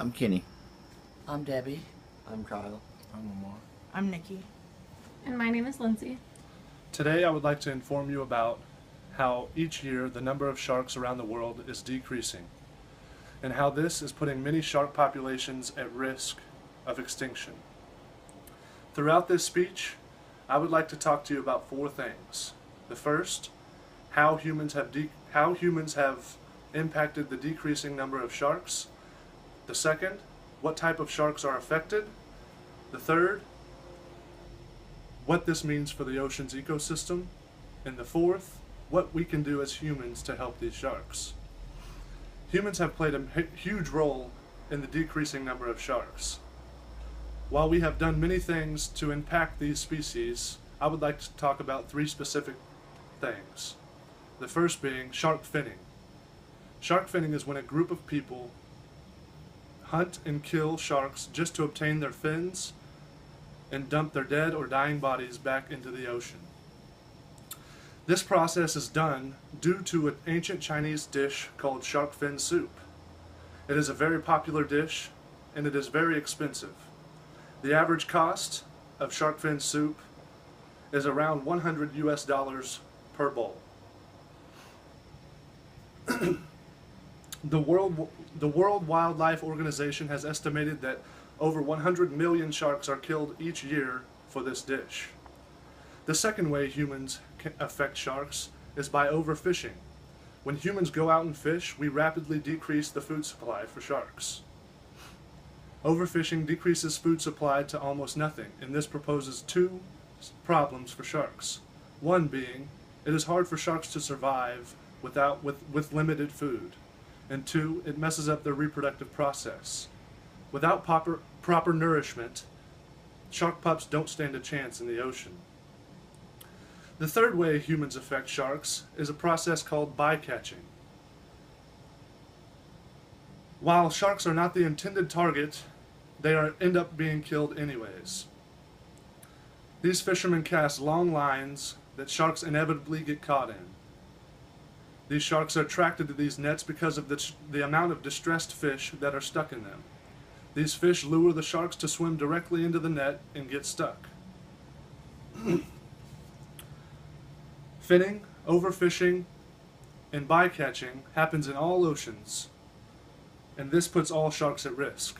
I'm Kenny. I'm Debbie. I'm Kyle. I'm Lamar. I'm Nikki. And my name is Lindsay. Today I would like to inform you about how each year the number of sharks around the world is decreasing, and how this is putting many shark populations at risk of extinction. Throughout this speech, I would like to talk to you about four things. The first, how humans have impacted the decreasing number of sharks. The second, what type of sharks are affected. The third, what this means for the ocean's ecosystem. And the fourth, what we can do as humans to help these sharks. Humans have played a huge role in the decreasing number of sharks. While we have done many things to impact these species, I would like to talk about three specific things. The first being shark finning. Shark finning is when a group of people hunt and kill sharks just to obtain their fins and dump their dead or dying bodies back into the ocean. This process is done due to an ancient Chinese dish called shark fin soup. It is a very popular dish and it is very expensive. The average cost of shark fin soup is around $100 per bowl. The World Wildlife Organization has estimated that over 100 million sharks are killed each year for this dish. The second way humans can affect sharks is by overfishing. When humans go out and fish, we rapidly decrease the food supply for sharks. Overfishing decreases food supply to almost nothing, and this proposes two problems for sharks. One being, it is hard for sharks to survive with limited food. And two, it messes up their reproductive process. Without proper nourishment, shark pups don't stand a chance in the ocean. The third way humans affect sharks is a process called bycatching. While sharks are not the intended target, they end up being killed anyways. These fishermen cast long lines that sharks inevitably get caught in. These sharks are attracted to these nets because of the amount of distressed fish that are stuck in them. These fish lure the sharks to swim directly into the net and get stuck. Finning, overfishing, and bycatching happens in all oceans, and this puts all sharks at risk.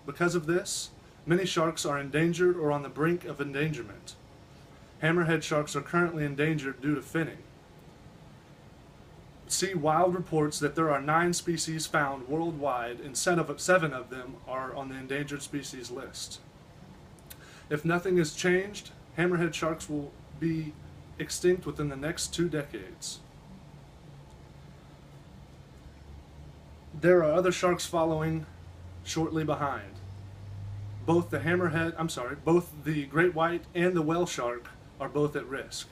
Because of this, many sharks are endangered or on the brink of endangerment. Hammerhead sharks are currently endangered due to finning. See Wild reports that there are 9 species found worldwide, and 7 of them are on the endangered species list. If nothing is changed, hammerhead sharks will be extinct within the next 2 decades. There are other sharks following shortly behind. Both the great white and the whale shark are both at risk.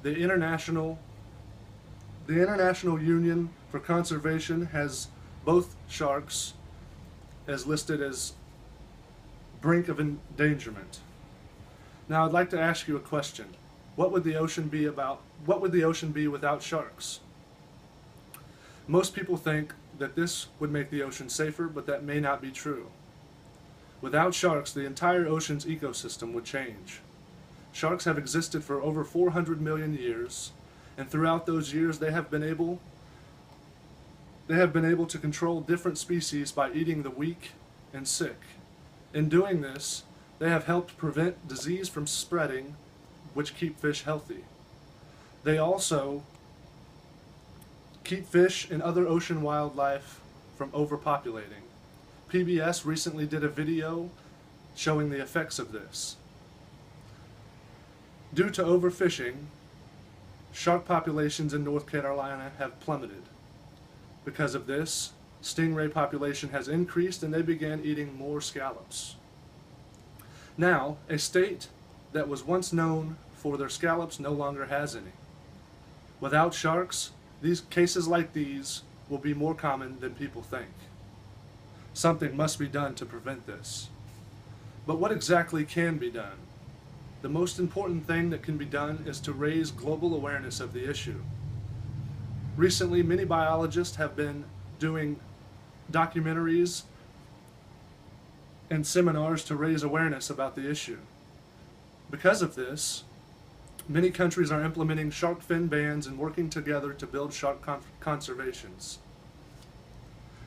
The International Union for Conservation has both sharks as listed as brink of endangerment. Now I'd like to ask you a question. What would the ocean be without sharks? Most people think that this would make the ocean safer, but that may not be true. Without sharks, the entire ocean's ecosystem would change. Sharks have existed for over 400 million years, and throughout those years they have been able to control different species by eating the weak and sick. In doing this, they have helped prevent disease from spreading, which keep fish healthy. They also keep fish and other ocean wildlife from overpopulating. PBS recently did a video showing the effects of this. Due to overfishing, shark populations in North Carolina have plummeted. Because of this, stingray population has increased and they began eating more scallops. Now, a state that was once known for their scallops no longer has any. Without sharks, cases like these will be more common than people think. Something must be done to prevent this. But what exactly can be done? The most important thing that can be done is to raise global awareness of the issue. Recently, many biologists have been doing documentaries and seminars to raise awareness about the issue. Because of this, many countries are implementing shark fin bans and working together to build shark conservations.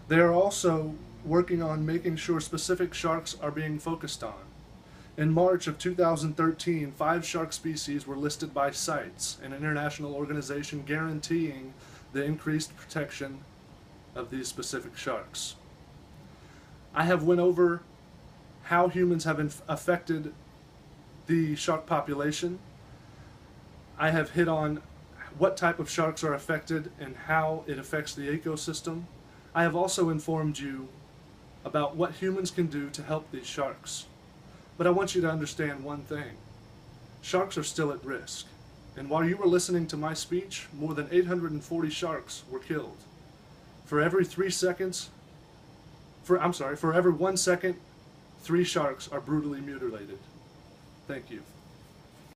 They are also working on making sure specific sharks are being focused on. In March of 2013, 5 shark species were listed by CITES, an international organization guaranteeing the increased protection of these specific sharks. I have went over how humans have affected the shark population. I have hit on what type of sharks are affected and how it affects the ecosystem. I have also informed you about what humans can do to help these sharks. But I want you to understand one thing. Sharks are still at risk. And while you were listening to my speech, more than 840 sharks were killed. For every 1 second, 3 sharks are brutally mutilated. Thank you.